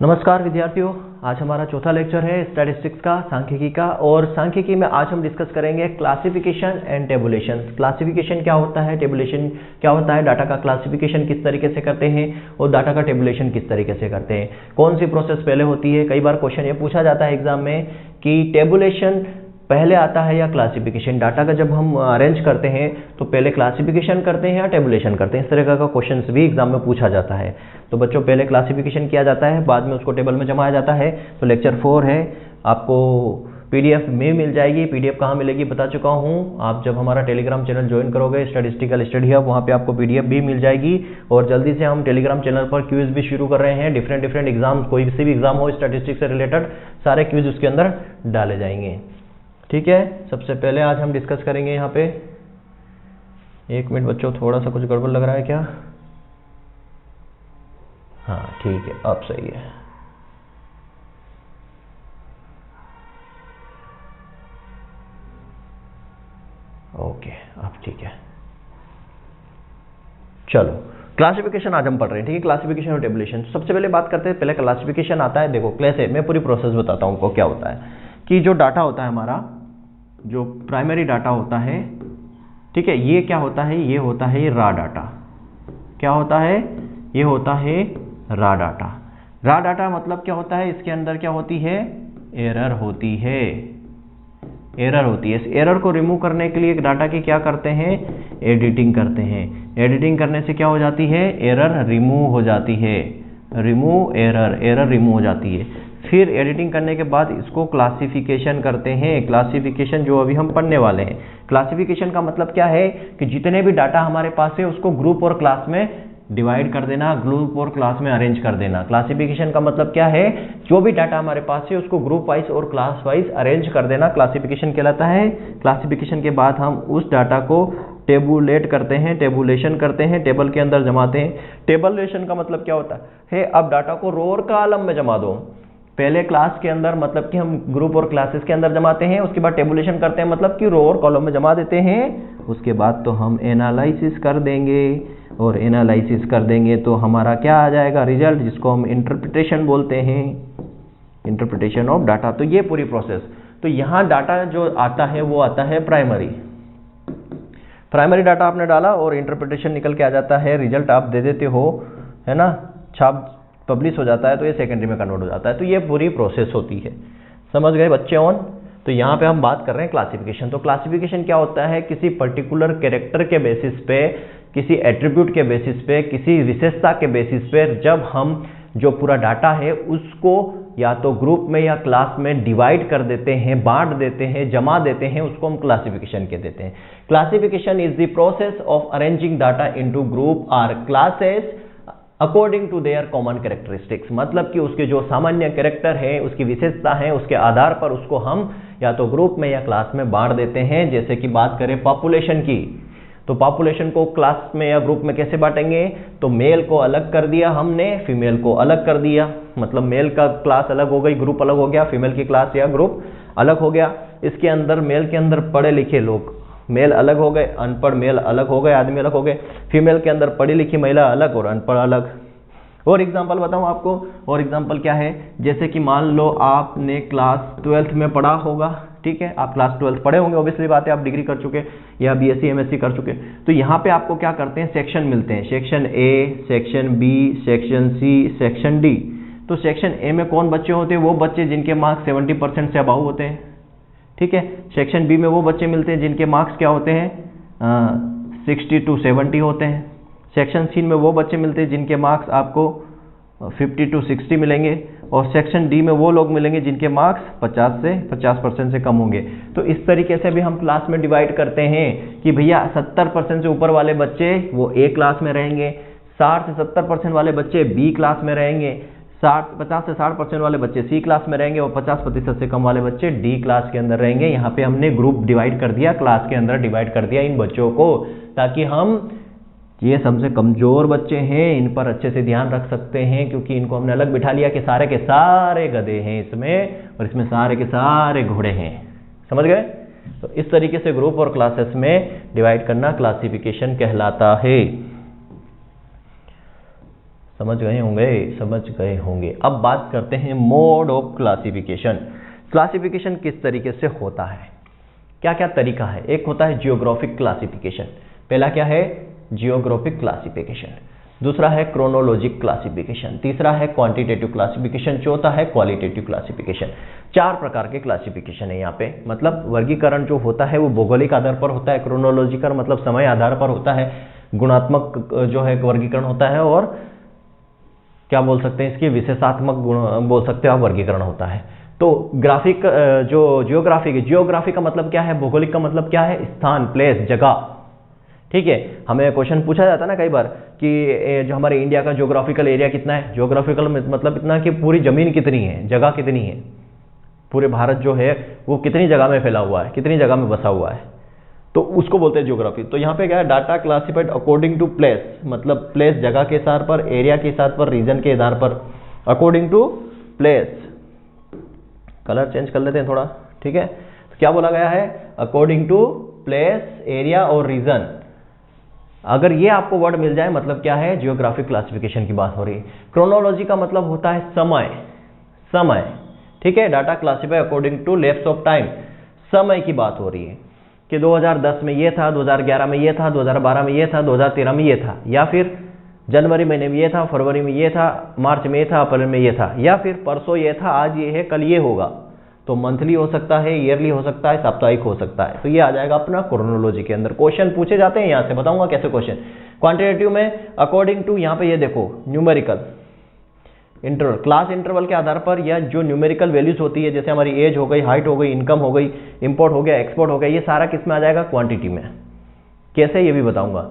नमस्कार विद्यार्थियों, आज हमारा चौथा लेक्चर है स्टैटिस्टिक्स का, सांख्यिकी का। और सांख्यिकी में आज हम डिस्कस करेंगे क्लासिफिकेशन एंड टेबुलेशन। क्लासिफिकेशन क्या होता है, टेबुलेशन क्या होता है, डाटा का क्लासिफिकेशन किस तरीके से करते हैं और डाटा का टेबुलेशन किस तरीके से करते हैं, कौन सी प्रोसेस पहले होती है। कई बार क्वेश्चन ये पूछा जाता है एग्जाम में कि टेबुलेशन पहले आता है या क्लासिफिकेशन। डाटा का जब हम अरेंज करते हैं तो पहले क्लासिफिकेशन करते हैं या टेबुलेशन करते हैं। इस तरह का क्वेश्चंस भी एग्जाम में पूछा जाता है। तो बच्चों, पहले क्लासिफिकेशन किया जाता है, बाद में उसको टेबल में जमाया जाता है। तो लेक्चर 4 है, आपको पीडीएफ में मिल जाएगी। पीडीएफ कहाँ मिलेगी बता चुका हूँ। आप जब हमारा टेलीग्राम चैनल ज्वाइन करोगे स्टैटिस्टिकल स्टडी हब, वहाँ पे आपको पीडीएफ भी मिल जाएगी। और जल्दी से हम टेलीग्राम चैनल पर क्विज भी शुरू कर रहे हैं। डिफरेंट एग्जाम, कोई से भी एग्जाम हो स्टैटिस्टिक्स से रिलेटेड, सारे क्विज उसके अंदर डाले जाएंगे। ठीक है, सबसे पहले आज हम डिस्कस करेंगे यहाँ पे। एक मिनट बच्चों, थोड़ा सा कुछ गड़बड़ लग रहा है क्या? हाँ ठीक है, अब सही है। ओके, अब ठीक है। चलो, क्लासिफिकेशन आज हम पढ़ रहे हैं। ठीक है, क्लासिफिकेशन और टेबुलेशन। सबसे पहले बात करते हैं, पहले क्लासिफिकेशन आता है। देखो कैसे, मैं पूरी प्रोसेस बताता हूँ आपको क्या होता है। कि जो डाटा होता है हमारा, जो प्राइमरी डाटा होता है, ठीक है, ये क्या होता है, ये होता है रा डाटा। क्या होता है, ये होता है रा डाटा। रा डाटा मतलब क्या होता है, इसके अंदर क्या होती है, एरर होती है। एरर होती है। इस एरर को रिमूव करने के लिए डाटा की क्या करते हैं, एडिटिंग करते हैं। एडिटिंग करने से क्या हो जाती है, एरर रिमूव हो जाती है। रिमूव एरर, एरर रिमूव हो जाती है। फिर एडिटिंग करने के बाद इसको क्लासिफिकेशन करते हैं। क्लासिफिकेशन जो अभी हम पढ़ने वाले हैं। क्लासिफिकेशन का मतलब क्या है कि जितने भी डाटा हमारे पास है उसको ग्रुप और क्लास में डिवाइड कर देना, ग्रुप और क्लास में अरेंज कर देना। क्लासिफिकेशन का मतलब क्या है, जो भी डाटा हमारे पास है उसको ग्रुप वाइज और क्लास वाइज अरेंज कर देना, क्लासिफिकेशन कहलाता है। क्लासिफिकेशन के बाद हम उस डाटा को टेबुलेट करते हैं, टेबुलेशन करते हैं, टेबल के अंदर जमाते हैं। टेबुलेशन का मतलब क्या होता है, अब डाटा को रो और कॉलम में जमा दो। पहले क्लास के अंदर मतलब कि हम ग्रुप और क्लासेस के अंदर जमाते हैं, उसके बाद टेबुलेशन करते हैं मतलब कि रो और कॉलम में जमा देते हैं। उसके बाद तो हम एनालिसिस कर देंगे, और एनालिसिस कर देंगे तो हमारा क्या आ जाएगा, रिजल्ट, जिसको हम इंटरप्रिटेशन बोलते हैं, इंटरप्रिटेशन ऑफ डाटा। तो ये पूरी प्रोसेस। तो यहाँ डाटा जो आता है वो आता है प्राइमरी। प्राइमरी डाटा आपने डाला और इंटरप्रिटेशन निकल के आ जाता है, रिजल्ट आप दे देते हो, है ना, छाप पब्लिश हो जाता है, तो ये सेकेंडरी में कन्वर्ट हो जाता है। तो ये पूरी प्रोसेस होती है। समझ गए बच्चे ऑन? तो यहाँ पे हम बात कर रहे हैं क्लासिफिकेशन। तो क्लासिफिकेशन क्या होता है, किसी पर्टिकुलर कैरेक्टर के बेसिस पे, किसी एट्रीब्यूट के बेसिस पे, किसी विशेषता के बेसिस पे, जब हम जो पूरा डाटा है उसको या तो ग्रुप में या क्लास में डिवाइड कर देते हैं, बांट देते हैं, जमा देते हैं, उसको हम क्लासिफिकेशन कह देते हैं। Classification is the process of arranging data into group or classes according to their common characteristics. मतलब कि उसके जो सामान्य कैरेक्टर है, उसकी विशेषता है, उसके आधार पर उसको हम या तो ग्रुप में या क्लास में बांट देते हैं। जैसे कि बात करें पॉपुलेशन की, तो पॉपुलेशन को क्लास में या ग्रुप में कैसे बांटेंगे, तो मेल को अलग कर दिया हमने, फीमेल को अलग कर दिया। मतलब मेल का क्लास अलग हो गई, ग्रुप अलग हो गया, फीमेल की क्लास या ग्रुप अलग हो गया। इसके अंदर मेल के अंदर पढ़े लिखे लोग, मेल अलग हो गए, अनपढ़ मेल अलग हो गए, आदमी अलग हो गए। फीमेल के अंदर पढ़ी लिखी महिला अलग और अनपढ़ अलग। और एग्जांपल बताऊं आपको, और एग्जांपल क्या है, जैसे कि मान लो आपने क्लास 12th में पढ़ा होगा, ठीक है, आप क्लास 12th पढ़े होंगे, ऑब्वियसली बात है, आप डिग्री कर चुके या बीएससी एमएससी कर चुके। तो यहाँ पे आपको क्या करते हैं, सेक्शन मिलते हैं, section A, section B, section C, section D. तो सेक्शन ए में कौन बच्चे होते हैं, वो बच्चे जिनके मार्क्स 70% से अबाउ होते हैं, ठीक है। सेक्शन बी में वो बच्चे मिलते हैं जिनके मार्क्स क्या होते हैं, 60 to 70 होते हैं। सेक्शन सी में वो बच्चे मिलते हैं जिनके मार्क्स आपको 50 to 60 मिलेंगे। और सेक्शन डी में वो लोग मिलेंगे जिनके मार्क्स 50% से कम होंगे। तो इस तरीके से भी हम क्लास में डिवाइड करते हैं कि भैया 70% से ऊपर वाले बच्चे वो ए क्लास में रहेंगे, 60 से 70% वाले बच्चे बी क्लास में रहेंगे, 50 से 60% वाले बच्चे सी क्लास में रहेंगे, और 50% से कम वाले बच्चे डी क्लास के अंदर रहेंगे। यहाँ पे हमने ग्रुप डिवाइड कर दिया, क्लास के अंदर डिवाइड कर दिया इन बच्चों को, ताकि हम ये सबसे कमजोर बच्चे हैं, इन पर अच्छे से ध्यान रख सकते हैं, क्योंकि इनको हमने अलग बिठा लिया कि सारे के सारे गधे हैं इसमें, और इसमें सारे के सारे घोड़े हैं। समझ गए? तो इस तरीके से ग्रुप और क्लासेस में डिवाइड करना क्लासिफिकेशन कहलाता है। समझ गए होंगे, समझ गए होंगे। अब बात करते हैं मोड ऑफ क्लासिफिकेशन। क्लासिफिकेशन किस तरीके से होता है, क्या क्या तरीका है। एक होता है जियोग्राफिक क्लासिफिकेशन, पहला क्या है जियोग्राफिक क्लासिफिकेशन, दूसरा है क्रोनोलॉजिक क्लासिफिकेशन, तीसरा है क्वांटिटेटिव क्लासिफिकेशन, चौथा है क्वालिटेटिव क्लासिफिकेशन। 4 प्रकार के क्लासिफिकेशन है यहाँ पे। मतलब वर्गीकरण जो होता है वो भौगोलिक आधार पर होता है, क्रोनोलॉजिकल मतलब समय आधार पर होता है, गुणात्मक जो है वर्गीकरण होता है, और क्या बोल सकते हैं इसकी विशेषात्मक गुण बोल सकते हो आप वर्गीकरण होता है। तो ग्राफिक जो जियोग्राफी का मतलब क्या है, भौगोलिक का मतलब क्या है, स्थान, प्लेस, जगह। ठीक है, हमें क्वेश्चन पूछा जाता है ना कई बार कि जो हमारे इंडिया का ज्योग्राफिकल एरिया कितना है, ज्योग्राफिकल मतलब इतना कि पूरी जमीन कितनी है, जगह कितनी है, पूरे भारत जो है वो कितनी जगह में फैला हुआ है, कितनी जगह में बसा हुआ है, तो उसको बोलते हैं ज्योग्राफी। तो यहाँ पे क्या है, data classified according to place, मतलब प्लेस जगह के आधार पर, एरिया के आधार पर, रीजन के आधार पर, according to place. Colour change कर लेते हैं थोड़ा, ठीक है। तो क्या बोला गया है, अकॉर्डिंग टू प्लेस, एरिया और रीजन। अगर ये आपको वर्ड मिल जाए मतलब क्या है, जियोग्राफिक क्लासिफिकेशन की बात हो रही है। क्रोनोलॉजी का मतलब होता है समय, ठीक है। Data classify according to lapse of time, समय की बात हो रही है कि 2010 में ये था, 2011 में ये था, 2012 में ये था, 2013 में ये था, या फिर जनवरी महीने में ये था, फरवरी में ये था, मार्च में ये था, अप्रैल में ये था, या फिर परसों ये था, आज ये है, कल ये होगा। तो मंथली हो सकता है, ईयरली हो सकता है, साप्ताहिक हो सकता है। तो ये आ जाएगा अपना क्रोनोलॉजी के अंदर। क्वेश्चन पूछे जाते हैं यहाँ से, बताऊंगा कैसे क्वेश्चन। क्वांटिटेटिव में अकॉर्डिंग टू, यहाँ पे ये देखो न्यूमेरिकल इंटरवल, क्लास इंटरवल के आधार पर, या जो न्यूमेरिकल वैल्यूज होती है, जैसे हमारी एज हो गई, हाइट हो गई, इनकम हो गई, इंपोर्ट हो गया, एक्सपोर्ट हो गया, ये सारा किस में आ जाएगा, क्वांटिटी में। कैसे ये भी बताऊंगा।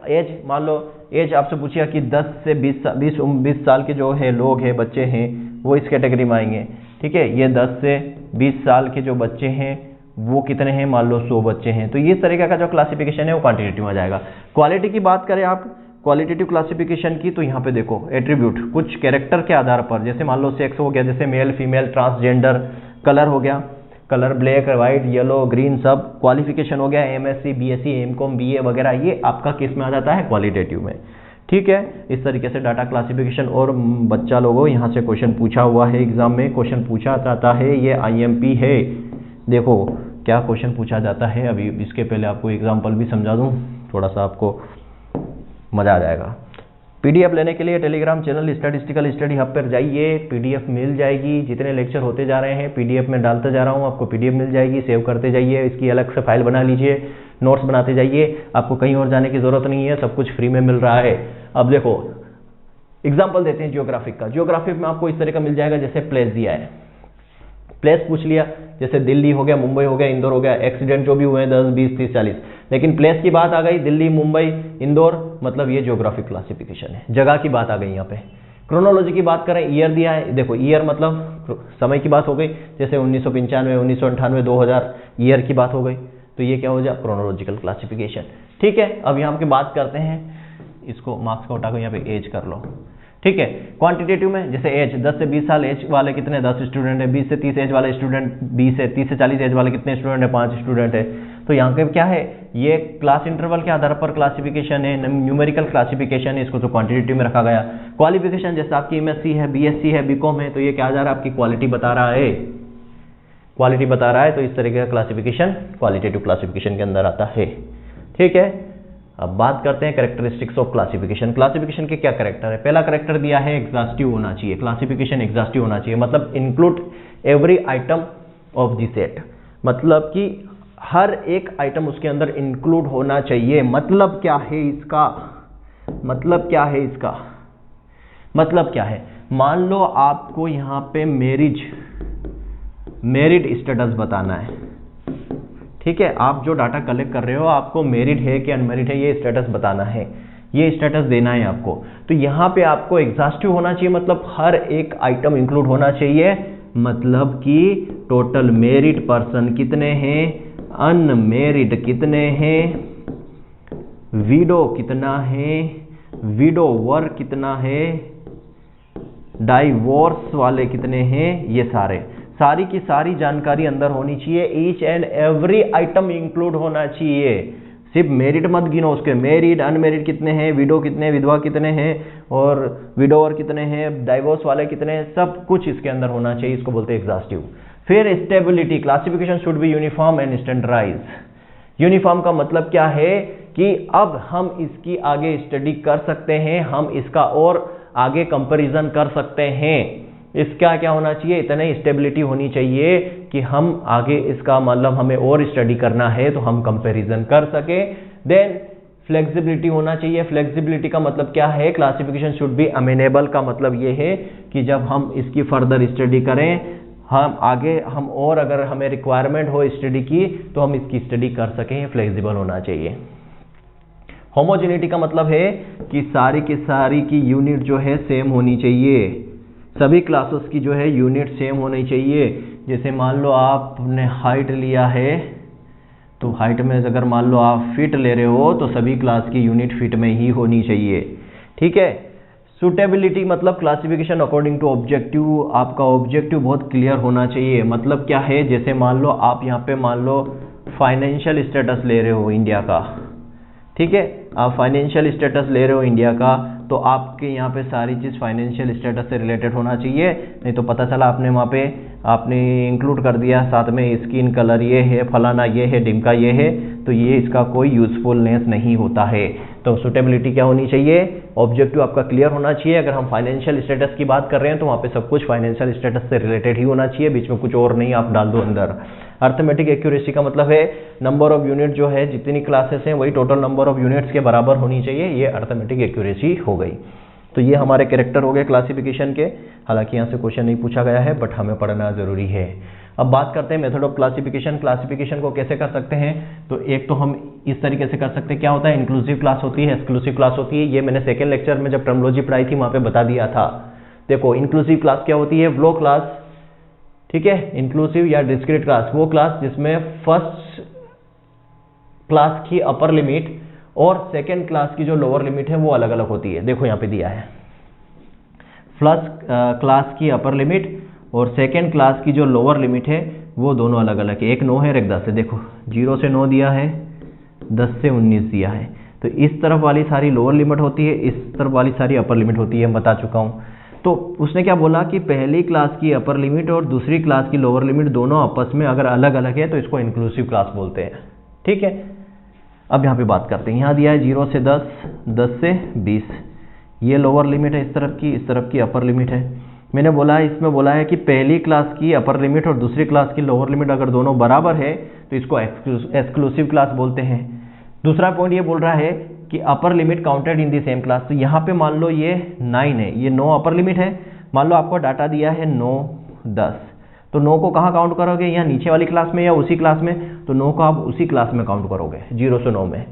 एज, मान लो एज आपसे पूछिएगा कि 10 से 20 साल के जो है लोग हैं, बच्चे हैं, वो इस कैटेगरी में आएंगे, ठीक है। ये 10 से 20 साल के जो बच्चे हैं वो कितने हैं, मान लो 100 बच्चे हैं। तो ये तरीके का जो क्लासिफिकेशन है वो क्वांटिटेटिव में आ जाएगा। क्वालिटी की बात करें आप क्वालिटेटिव क्लासिफिकेशन की, तो यहाँ पे देखो एट्रीब्यूट, कुछ कैरेक्टर के आधार पर, जैसे मान लो सेक्स हो गया, जैसे मेल, फीमेल, ट्रांसजेंडर, कलर हो गया, colour black, white, yellow, green, सब। क्वालिफिकेशन हो गया एमएससी, बीएससी, एमकॉम, बीए वगैरह, ये आपका किस में आ जाता है, क्वालिटेटिव में, ठीक है। इस तरीके से डाटा क्लासिफिकेशन। और बच्चा लोगों यहाँ से क्वेश्चन पूछा हुआ है, एग्जाम में क्वेश्चन पूछा जाता है, ये आईएमपी है। देखो क्या क्वेश्चन पूछा जाता है, अभी इसके पहले आपको एग्जाम्पल भी समझा दूँ, थोड़ा सा आपको मज़ा आ जाएगा। पीडीएफ लेने के लिए Telegram channel statistical study hub पर जाइए, पीडीएफ मिल जाएगी। जितने लेक्चर होते जा रहे हैं पीडीएफ में डालते जा रहा हूँ, आपको पीडीएफ मिल जाएगी। सेव करते जाइए, इसकी अलग से फाइल बना लीजिए, नोट्स बनाते जाइए, आपको कहीं और जाने की जरूरत नहीं है, सब कुछ फ्री में मिल रहा है। अब देखो एग्जाम्पल देते हैं जियोग्राफिक का। जियोग्राफिक में आपको इस तरह का मिल जाएगा, जैसे प्लेस दिया है, प्लेस पूछ लिया, जैसे दिल्ली हो गया, मुंबई हो गया, इंदौर हो गया, एक्सीडेंट जो भी हुए हैं 10, 20, 30, 40, लेकिन प्लेस की बात आ गई, दिल्ली, मुंबई, इंदौर, मतलब ये ज्योग्राफिक क्लासिफिकेशन है, जगह की बात आ गई यहाँ पे। क्रोनोलॉजी की बात करें, ईयर दिया है, देखो ईयर मतलब समय की बात हो गई, जैसे 1995, 1998, 2000, ईयर की बात हो गई, तो ये क्या हो जाए, क्रोनोलॉजिकल क्लासिफिकेशन, ठीक है। अब यहाँ पे बात करते हैं, इसको मार्क्स को हटा कर यहाँ पे एज कर लो, ठीक है। क्वांटिटेटिव में जैसे एज, 10 से 20 साल एज वाले कितने, 10 स्टूडेंट है। 20 से 30 एज वाले स्टूडेंट 20 है। 30 से 40 एज वाले कितने स्टूडेंट है, 5 स्टूडेंट है। तो यहाँ पे क्या है, ये क्लास इंटरवल के आधार पर क्लासिफिकेशन है, न्यूमेरिकल क्लासिफिकेशन है, इसको तो क्वांटिटेटिव में रखा गया। क्वालिफिकेशन जैसे आपकी एमएससी है, बीएससी है, बीकॉम है, तो ये क्या जा रहा है, आपकी क्वालिटी बता रहा है, क्वालिटी बता रहा है। तो इस तरीके का क्लासिफिकेशन क्वालिटेटिव क्लासिफिकेशन के अंदर आता है, ठीक है। अब बात करते हैं कैरेक्टरिस्टिक्स ऑफ क्लासिफिकेशन। क्लासिफिकेशन के क्या कैरेक्टर है। पहला कैरेक्टर दिया है एग्जॉस्टिव होना चाहिए, क्लासिफिकेशन एग्जॉस्टिव होना चाहिए, मतलब include every item of the set, मतलब कि हर एक आइटम उसके अंदर इंक्लूड होना चाहिए। मतलब क्या है इसका, मतलब क्या है इसका, मतलब क्या है, मान लो आपको यहाँ पे मेरिट स्टेटस बताना है, ठीक है। आप जो डाटा कलेक्ट कर रहे हो, आपको मेरिट है कि अनमेरिट है, ये स्टेटस बताना है, ये स्टेटस देना है आपको। तो यहाँ पे आपको एग्जॉस्टिव होना चाहिए, मतलब हर एक आइटम इंक्लूड होना चाहिए, मतलब कि टोटल मेरिट पर्सन कितने हैं, अनमेरिड कितने हैं, विडो कितना है, विडोवर कितना है, डाइवोर्स वाले कितने हैं, ये सारी की सारी जानकारी अंदर होनी चाहिए। Each and every item include होना चाहिए। सिर्फ मेरिट मत गिनो, उसके मेरिट अनमेरिट कितने हैं, विडो कितने, विधवा कितने हैं, और विडोवर कितने हैं, डाइवोर्स वाले कितने हैं, सब कुछ इसके अंदर होना चाहिए, इसको बोलते हैं एग्जॉस्टिव। फिर stability, classification should be uniform and standardize. Uniform का मतलब क्या है कि अब हम इसकी आगे स्टडी कर सकते हैं, हम इसका और आगे कंपैरिजन कर सकते हैं। इसका क्या होना चाहिए, इतनी स्टेबिलिटी होनी चाहिए कि हम आगे इसका मतलब हमें और स्टडी करना है तो हम कंपैरिजन कर सके। देन फ्लेक्सिबिलिटी होना चाहिए। फ्लेक्सिबिलिटी का मतलब क्या है, क्लासिफिकेशन शुड बी अमेनेबल का मतलब ये है कि जब हम इसकी फर्दर स्टडी करें, हम आगे हम और अगर हमें रिक्वायरमेंट हो स्टडी की तो हम इसकी स्टडी कर सकें, फ्लेक्सिबल होना चाहिए। होमोजेनिटी का मतलब है कि सारी की सारी की यूनिट जो है सेम होनी चाहिए, सभी क्लासेस की जो है यूनिट सेम होनी चाहिए। जैसे मान लो आपने हाइट लिया है, तो हाइट में अगर मान लो आप फीट ले रहे हो तो सभी क्लास की यूनिट फीट में ही होनी चाहिए, ठीक है। सूटेबिलिटी मतलब क्लासिफिकेशन अकॉर्डिंग टू ऑब्जेक्टिव, आपका ऑब्जेक्टिव बहुत क्लियर होना चाहिए। मतलब क्या है, जैसे मान लो आप यहाँ पे मान लो फाइनेंशियल स्टेटस ले रहे हो इंडिया का, ठीक है, आप फाइनेंशियल स्टेटस ले रहे हो इंडिया का, तो आपके यहाँ पे सारी चीज़ फाइनेंशियल स्टेटस से रिलेटेड होना चाहिए। नहीं तो पता चला आपने वहाँ पे आपने इंक्लूड कर दिया साथ में स्किन कलर ये है, फलाना ये है, डिमका ये है, तो ये इसका कोई यूजफुलनेस नहीं होता है। तो सूटेबिलिटी क्या होनी चाहिए, ऑब्जेक्टिव आपका क्लियर होना चाहिए। अगर हम फाइनेंशियल स्टेटस की बात कर रहे हैं तो वहाँ पे सब कुछ फाइनेंशियल स्टेटस से रिलेटेड ही होना चाहिए, बीच में कुछ और नहीं आप डाल दो अंदर। अर्थमेटिक एक्यूरेसी का मतलब है नंबर ऑफ यूनिट जो है, जितनी क्लासेस हैं वही टोटल नंबर ऑफ यूनिट्स के बराबर होनी चाहिए, ये अर्थमेटिक एक्यूरेसी हो गई। तो ये हमारे कैरेक्टर हो गए क्लासिफिकेशन के। हालांकि यहाँ से क्वेश्चन नहीं पूछा गया है बट हमें पढ़ना जरूरी है। अब बात करते हैं मेथड ऑफ क्लासिफिकेशन। क्लासिफिकेशन को कैसे कर सकते हैं, तो एक तो हम इस तरीके से कर सकते हैं, क्या होता है, इंक्लूसिव क्लास होती है, एक्सक्लूसिव क्लास होती है। ये मैंने सेकेंड लेक्चर में जब टर्मिनोलॉजी पढ़ाई थी वहाँ पे बता दिया था। देखो इंक्लूसिव क्लास क्या होती है, वो क्लास, ठीक है, इंक्लूसिव या डिस्क्रीट क्लास, वो क्लास जिसमें फर्स्ट क्लास की अपर लिमिट और सेकेंड क्लास की जो लोअर लिमिट है वो अलग अलग होती है। देखो यहाँ पे दिया है, फर्स्ट क्लास की अपर लिमिट और सेकेंड क्लास की जो लोअर लिमिट है वो दोनों अलग अलग है। एक 9 है और एक 10 है। देखो 0 से 9 दिया है, 10 से 19 दिया है। तो इस तरफ वाली सारी लोअर लिमिट होती है, इस तरफ वाली सारी अपर लिमिट होती है, मैं बता चुका हूँ। तो उसने क्या बोला कि पहली क्लास की अपर लिमिट और दूसरी क्लास की लोअर लिमिट दोनों आपस में अगर अलग अलग है तो इसको इंक्लूसिव क्लास बोलते हैं, ठीक है। अब यहाँ पे बात करते हैं, यहाँ दिया है 0 से 10, 10 से 20, ये लोअर लिमिट है इस तरफ की अपर लिमिट है। मैंने बोला है, इसमें बोला है कि पहली क्लास की अपर लिमिट और दूसरी क्लास की लोअर लिमिट अगर दोनों बराबर है तो इसको एक्सक्लूसिव क्लास बोलते हैं। दूसरा पॉइंट ये बोल रहा है कि upper limit counted in the same class. तो यहाँ पे मान लो ये 9 है, ये 9 अपर लिमिट है। मान लो आपको डाटा दिया है 9, 10, तो 9 को कहाँ काउंट करोगे, यहाँ नीचे वाली क्लास में या उसी क्लास में, तो 9 को आप उसी क्लास में काउंट करोगे 0 से 9 में।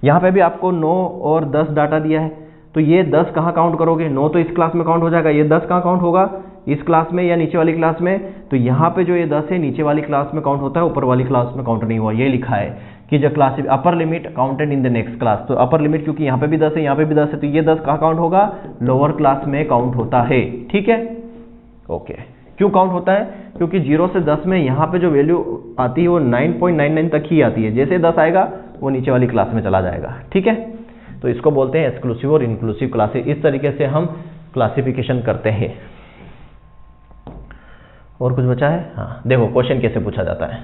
यहाँ पे भी आपको 9 और 10 डाटा दिया है, तो ये 10 कहाँ काउंट करोगे, 9 तो इस क्लास में काउंट हो जाएगा, ये 10 कहाँ काउंट होगा, इस क्लास में या नीचे वाली क्लास में। तो यहाँ पे जो ये 10 है नीचे वाली क्लास में काउंट होता है, ऊपर वाली क्लास में काउंट नहीं हुआ। ये लिखा है कि जो class upper limit counted in the next class, तो अपर लिमिट क्योंकि यहाँ पे भी 10 है, यहाँ पे भी 10 है, तो ये 10 कहाँ काउंट होगा, लोअर क्लास में काउंट होता है, ठीक है। ओके, क्यों काउंट होता है, क्योंकि 0 से 10 में यहाँ पे जो वैल्यू आती है वो 9.99 तक ही आती है, जैसे 10 आएगा वो नीचे वाली क्लास में चला जाएगा, ठीक है। तो इसको बोलते हैं एक्सक्लूसिव और इंक्लूसिव क्लासेस। इस तरीके से हम क्लासिफिकेशन करते हैं। और कुछ बचा है, हाँ देखो क्वेश्चन कैसे पूछा जाता है,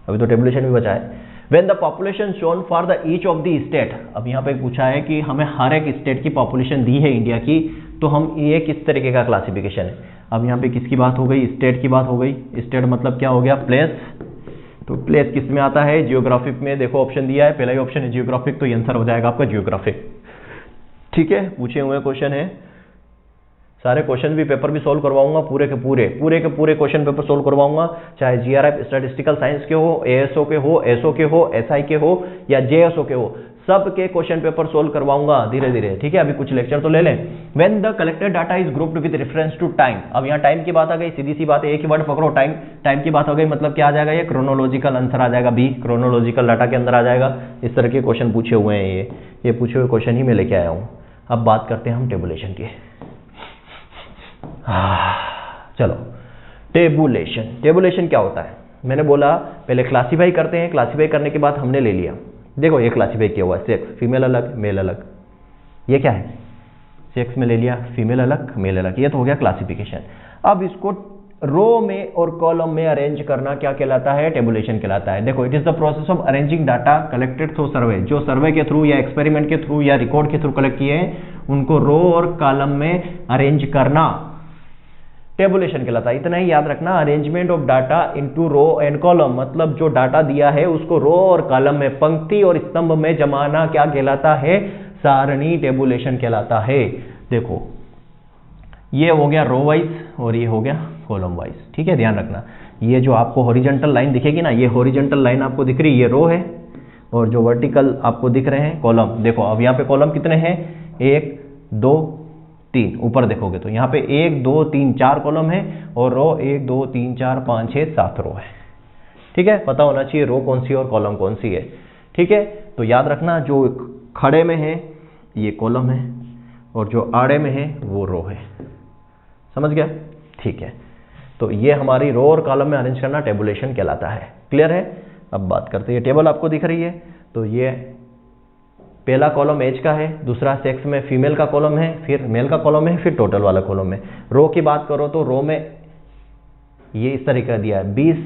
अभी तो टेबुलेशन भी बचा है। When the population shown for the each of the state, अब यहाँ पे पूछा है कि हमें हर एक स्टेट की पॉपुलेशन दी है इंडिया की, तो हम ये किस तरीके का क्लासिफिकेशन है। अब यहाँ पे किसकी बात हो गई, स्टेट की बात हो गई। स्टेट मतलब क्या हो गया, प्लेस। तो प्लेस किस में आता है, जियोग्राफिक में। देखो ऑप्शन दिया है, पहला ही ऑप्शन है जियोग्राफिक, तो ये आंसर हो जाएगा आपका जियोग्राफिक, ठीक है। पूछे हुए क्वेश्चन है, सारे क्वेश्चन भी पेपर भी सोल्व करवाऊंगा, पूरे के पूरे क्वेश्चन पेपर सोल्व करवाऊंगा, चाहे जीआरएफ स्टैटिस्टिकल साइंस के हो, एएसओ के हो, एसओ के हो, एसआई के हो या जेएसओ के हो, सब के क्वेश्चन पेपर सोल्व करवाऊंगा धीरे धीरे, ठीक है। अभी कुछ लेक्चर तो ले लें। When the collected data is grouped with reference to time, अब यहाँ टाइम की बात आ गई, सीधी सी बात है, एक ही वर्ड पकड़ो, टाइम की बात हो गई, मतलब क्या आ जाएगा, ये क्रोनोलॉजिकल आंसर आ जाएगा, बी क्रोनोलॉजिकल डाटा के अंदर आ जाएगा। इस तरह के क्वेश्चन पूछे हुए हैं, ये पूछे हुए क्वेश्चन ही मैं लेके आया हूँ। अब बात करते हैं हम टेबुलेशन की। चलो टेबुलेशन क्या होता है, मैंने बोला पहले क्लासीफाई करते हैं, क्लासीफाई करने के बाद हमने ले लिया देखो ये क्लासीफाई किया हुआ है, सेक्स फीमेल अलग मेल अलग, ये क्या है सेक्स में ले लिया, फीमेल अलग मेल अलग, ये तो हो गया क्लासिफिकेशन। अब इसको रो में और कॉलम में अरेंज करना क्या कहलाता है, टेबुलेशन कहलाता है। देखो it is the process of arranging data collected through survey, जो सर्वे के थ्रू या एक्सपेरिमेंट के थ्रू या रिकॉर्ड के थ्रू कलेक्ट किए हैं उनको रो और कॉलम में अरेंज करना टेबुलेशन कहलाता है। इतना ही याद रखना, arrangement of data into row and column, मतलब जो डाटा दिया है उसको रो और कॉलम में, पंक्ति और स्तंभ में जमाना क्या कहलाता है, सारणी टेबुलेशन कहलाता है। देखो ये हो गया रो वाइज और ये हो गया कॉलम वाइज, ठीक है, ध्यान रखना। ये जो आपको हॉरिजॉन्टल लाइन दिखेगी ना, ये हॉरिजॉन्टल लाइन आपको दिख रही है, ये रो है, और जो वर्टिकल आपको दिख रहे हैं कॉलम। देखो अब यहाँ पे कॉलम कितने हैं, 1 2 3, ऊपर देखोगे तो यहाँ पे 1 2 3 4 कॉलम है, और रो 1 2 3 4 5 6 7 रो है, ठीक है। पता होना चाहिए रो कौन सी है और कॉलम कौन सी है, ठीक है। तो याद रखना जो खड़े में है ये कॉलम है और जो आड़े में है वो रो है, समझ गया, ठीक है। तो ये हमारी रो और कॉलम में अरेंज करना टेबुलेशन कहलाता है, क्लियर है। अब बात करते हैं, टेबल आपको दिख रही है, तो ये पहला कॉलम एज का है, दूसरा सेक्स में फीमेल का कॉलम है, फिर मेल का कॉलम है, फिर टोटल वाला कॉलम है। रो की बात करो तो रो में ये इस तरीके का दिया है, 20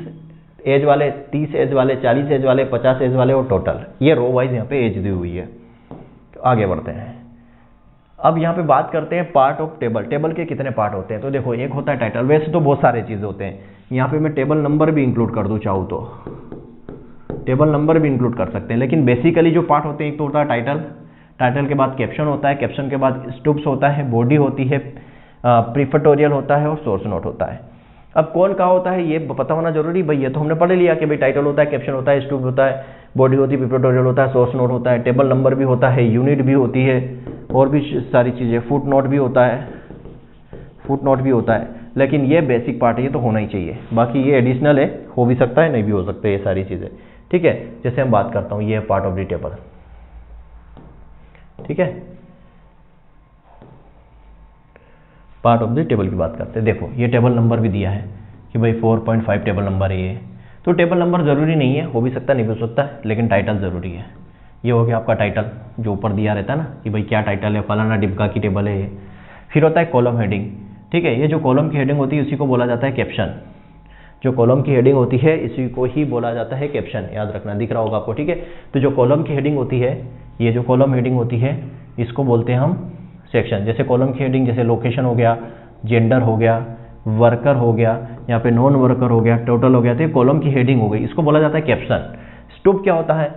एज वाले, 30 एज वाले, 40 एज वाले, 50 एज वाले और टोटल, ये रो वाइज यहाँ पे एज दी हुई है। तो आगे बढ़ते हैं, अब यहाँ पे बात करते हैं पार्ट ऑफ टेबल। टेबल के कितने पार्ट होते हैं, तो देखो एक होता है टाइटल, वैसे तो बहुत सारे चीज़ें होते हैं, यहाँ पे मैं टेबल नंबर भी इंक्लूड कर दूँ चाहूँ तो, टेबल नंबर भी इंक्लूड कर सकते हैं, लेकिन बेसिकली जो पार्ट होते हैं एक तो होता है टाइटल, टाइटल के बाद कैप्शन होता है, कैप्शन के बाद स्टूप्स होता है, बॉडी होती है, प्रीफेटोरियल होता है और सोर्स नोट होता है। अब कौन कहाँ होता है ये पता होना जरूरी, भाई ये तो हमने पढ़ लिया कि भाई टाइटल होता है, कैप्शन होता है, स्टूप होता है, बॉडी होती है, प्रीफेटोरियल होता है, सोर्स नोट होता है, टेबल नंबर भी होता है, यूनिट भी होती है, और भी सारी चीज़ें, फुट नोट भी होता है, फुट नोट भी होता है। लेकिन ये बेसिक पार्ट है, ये तो होना ही चाहिए, बाकी ये एडिशनल है, हो भी सकता है नहीं भी हो सकता है, ये सारी चीज़ें, ठीक है। जैसे हम बात करता हूँ ये है पार्ट ऑफ द टेबल, ठीक है, पार्ट ऑफ द टेबल की बात करते हैं। देखो ये टेबल नंबर भी दिया है कि भाई 4.5 टेबल नंबर है ये, तो टेबल नंबर जरूरी नहीं है, हो भी सकता है नहीं भी हो सकता है, लेकिन टाइटल जरूरी है। ये हो गया आपका टाइटल जो ऊपर दिया रहता है ना कि भाई क्या टाइटल है, फलाना डिब्बा की टेबल है ये। फिर होता है कॉलम हेडिंग, ठीक है, ये जो कॉलम की हेडिंग होती है उसी को बोला जाता है कैप्शन, जो कॉलम की हेडिंग होती है इसी को ही बोला जाता है कैप्शन, याद रखना, दिख रहा होगा आपको, ठीक है। तो जो कॉलम की हेडिंग होती है, ये जो कॉलम हेडिंग होती है इसको बोलते हैं हम सेक्शन। जैसे कॉलम की हेडिंग जैसे लोकेशन हो गया, जेंडर हो गया, वर्कर हो गया, यहाँ पे नॉन वर्कर हो गया, टोटल हो गया, तो ये कॉलम की हेडिंग हो गई, इसको बोला जाता है कैप्शन। स्टूप क्या होता है,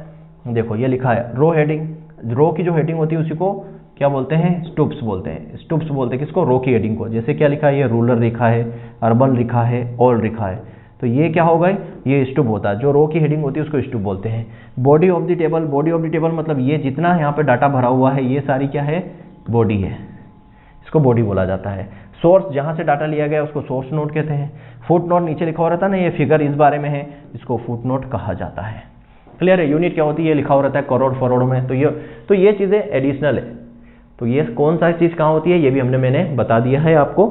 देखो ये लिखा है रो हेडिंग, रो की जो हेडिंग होती है उसी को क्या बोलते हैं, स्टूप्स बोलते हैं। स्टूप्स बोलते हैं किसको, रो की हेडिंग को। जैसे क्या लिखा है, ये रूरल लिखा है, अर्बन लिखा है, ऑल लिखा है, तो ये क्या होगा, ये स्टूप होता है। जो रो की हेडिंग होती है उसको स्टूप बोलते हैं। Body of the table, body of the table मतलब ये जितना यहाँ पे डाटा भरा हुआ है ये सारी क्या है, बॉडी है, इसको बॉडी बोला जाता है। सोर्स, जहाँ से डाटा लिया गया उसको सोर्स नोट कहते हैं। फुट नोट नीचे लिखा हुआ रहता है ना, ये फिगर इस बारे में है, इसको फुट नोट कहा जाता है, क्लियर है। यूनिट क्या होती है, ये लिखा हुआ रहता है करोड़ फरोड़ में, तो ये चीज़ें एडिशनल है। तो ये कौन सा चीज़ कहाँ होती है ये भी मैंने बता दिया है आपको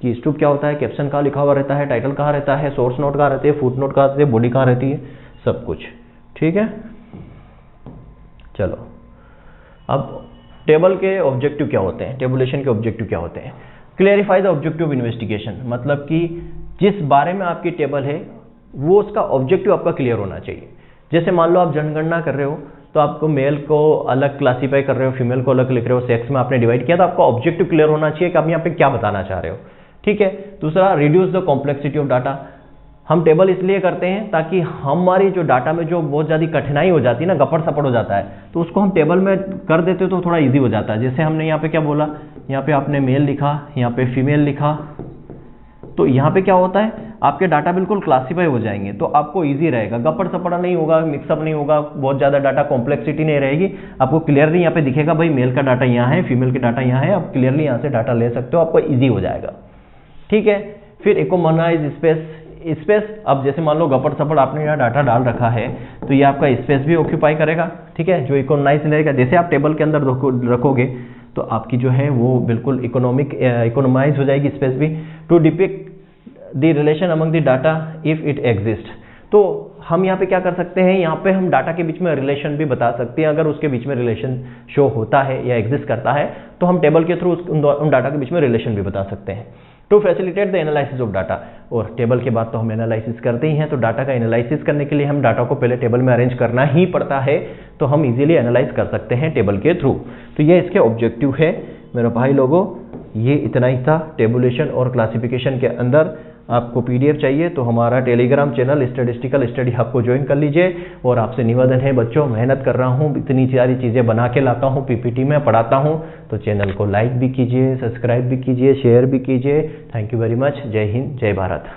कि स्टूप क्या होता है, कैप्शन कहाँ लिखा हुआ रहता है, टाइटल कहाँ रहता है, सोर्स नोट कहाँ रहती है, फुट नोट कहाँ रहती है, बॉडी कहाँ रहती है, सब कुछ, ठीक है। चलो अब टेबल के ऑब्जेक्टिव क्या होते हैं, टेबुलेशन के ऑब्जेक्टिव क्या होते हैं। Clarify the objective of investigation, मतलब कि जिस बारे में आपकी टेबल है वो उसका ऑब्जेक्टिव आपका क्लियर होना चाहिए। जैसे मान लो आप जनगणना कर रहे हो तो आपको मेल को अलग क्लासीफाई कर रहे हो, फीमेल को अलग लिख रहे हो, सेक्स में आपने डिवाइड किया, तो आपका ऑब्जेक्टिव क्लियर होना चाहिए कि आप यहाँ पे क्या बताना चाह रहे हो, ठीक है। दूसरा, reduce the complexity of data. हम टेबल इसलिए करते हैं ताकि हमारी जो डाटा में जो बहुत ज़्यादा कठिनाई हो जाती है ना, गपड़ सपड़ हो जाता है, तो उसको हम टेबल में कर देते तो थोड़ा ईजी हो जाता है। जैसे हमने यहाँ पे क्या बोला, यहाँ पे आपने मेल लिखा, यहाँ पे फीमेल लिखा, तो यहाँ पे क्या होता है, आपके डाटा बिल्कुल क्लासीफाई हो जाएंगे, तो आपको इजी रहेगा, गपड़ सपड़ा नहीं होगा, मिक्सअप नहीं होगा, बहुत ज़्यादा डाटा कॉम्प्लेक्सिटी नहीं रहेगी, आपको क्लियरली यहाँ पे दिखेगा भाई मेल का डाटा यहाँ है, फीमेल का डाटा यहाँ है, आप क्लियरली यहाँ से डाटा ले सकते हो, आपको ईजी हो जाएगा, ठीक है। फिर इकोनोमाइज स्पेस, अब जैसे मान लो गपड़ सपड़ आपने यहाँ डाटा डाल रखा है तो ये आपका स्पेस भी ऑक्यूपाई करेगा, ठीक है, जो इकोनोमाइज रहेगा। जैसे आप टेबल के अंदर रखोगे तो आपकी जो है वो बिल्कुल इकोनोमाइज हो जाएगी स्पेस भी। To depict the relation among the data if it exist, तो हम यहाँ पे क्या कर सकते हैं, यहाँ पे हम डाटा के बीच में रिलेशन भी बता सकते हैं। अगर उसके बीच में रिलेशन शो होता है या एग्जिस्ट करता है तो हम टेबल के थ्रू उन डाटा के बीच में रिलेशन भी बता सकते हैं to facilitate the analysis of data. और टेबल के बाद तो हम एनालिसिस करते ही हैं, तो डाटा का एनालिसिस करने के लिए हम डाटा को पहले टेबल में अरेंज करना ही पड़ता है, तो हम इजीली एनालाइज कर सकते हैं टेबल के थ्रू। तो ये इसके ऑब्जेक्टिव है मेरे भाई लोगों। ये इतना ही था टेबुलेशन और क्लासिफिकेशन के अंदर। आपको पीडीएफ चाहिए तो हमारा Telegram channel statistical study hub को ज्वाइन कर लीजिए। और आपसे निवेदन है बच्चों, मेहनत कर रहा हूँ, इतनी सारी चीज़ें बना के लाता हूँ, पीपीटी में पढ़ाता हूँ, तो चैनल को लाइक भी कीजिए, सब्सक्राइब भी कीजिए, शेयर भी कीजिए। Thank you very much. जय हिंद, जय भारत।